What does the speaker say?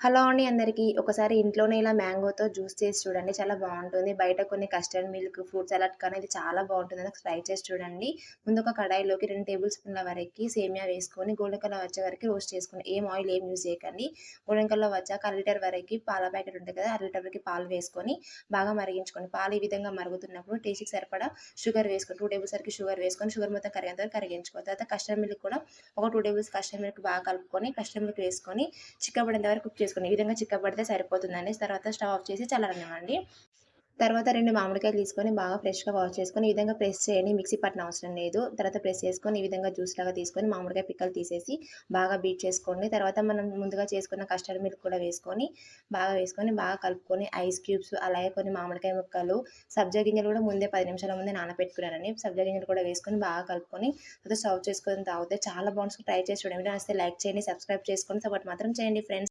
Hello అండి అందరికీ. ఒకసారి ఇంట్లోనే ఇలా మ్యాంగోతో జ్యూస్ చేసి చూడండి. చాలా బావుంటుంది. బయట కొన్ని కస్టర్డ్ మిల్క్, ఫ్రూట్ సలాడ్ కానీ ఇది చాలా బావుంటుంది. ఒకసారి ట్రై చేసి చూడండి. ముందు ఒక కడాయిలోకి 2 టేబుల్ స్పూన్ల వరకి సేమియా వేసుకొని గోల్డెన్ కలర్ వచ్చే వరకి రోస్ట్ చేసుకోండి. ఆయిల్ ఏం యూజ్ చేయకండి. గోల్డెన్ కలర్ వచ్చాక అర లీటర్ వరకి పాల ప్యాకెట్ ఉంటుంది కదా! అర లీటర్ వరకి పాలు వేసుకొని బాగా మరిగించుకోండి. పాలు ఈ విధంగా మరుగుతున్నప్పుడు టేస్ట్‌కి సరిపడా షుగర్ వేసుకోండి. 2 టేబుల్స్ వరకు షుగర్ వేసుకొని షుగర్ మొత్తం కరిగేంత వరకు కరిగించుకోవాలి. తర్వాత కస్టర్డ్ మిల్క్ కూడా ఒక 2 టేబుల్స్ కస్టర్డ్ మిల్క్ బాగా కలుపుకొని కస్టర్డ్ మిల్క్ వేసుకొని చిక్కబడేంత వరకు కుక్ చేసుకోండి. ఈ విధంగా చిక్కబడితే సరిపోతుందండి. తర్వాత స్టవ్ ఆఫ్ చేసి చల్లారనివ్వండి. తర్వాత 2 మామిడికాయలు తీసుకొని బాగా ఫ్రెష్‌గా వాష్ చేసుకొని ఈ విధంగా ప్రెస్ చేయండి. మిక్సీ పట్టనవసరం అవసరం లేదు. తర్వాత ప్రెస్ చేసుకొని ఈ విధంగా జ్యూస్ లాగా తీసుకొని మామిడికాయ పిక్కలు తీసేసి బాగా బీట్ చేసుకోండి. తర్వాత మనం ముందుగా చేసుకున్న కస్టర్డ్ మిల్క్ కూడా వేసుకొని బాగా కలుపుకొని ఐస్ క్యూబ్స్ అలాగే కొన్ని మామిడికాయ ముక్కలు, సబ్జా గింజలు కూడా ముందే 10 నిమిషాల ముందే నానబెట్టుకున్నానండి. సబ్జా గింజలు కూడా వేసుకొని బాగా కలుపుకొని తర్వాత సర్వ్ చేసుకొని తాగితే చాలా బాగుంటుంది. ట్రై చేసి చూడండి. వీడియో నచ్చితే లైక్ చేయండి, సబ్స్క్రైబ్ చేసుకోండి. సపోర్ట్ మాత్రం చేయండి ఫ్రెండ్స్.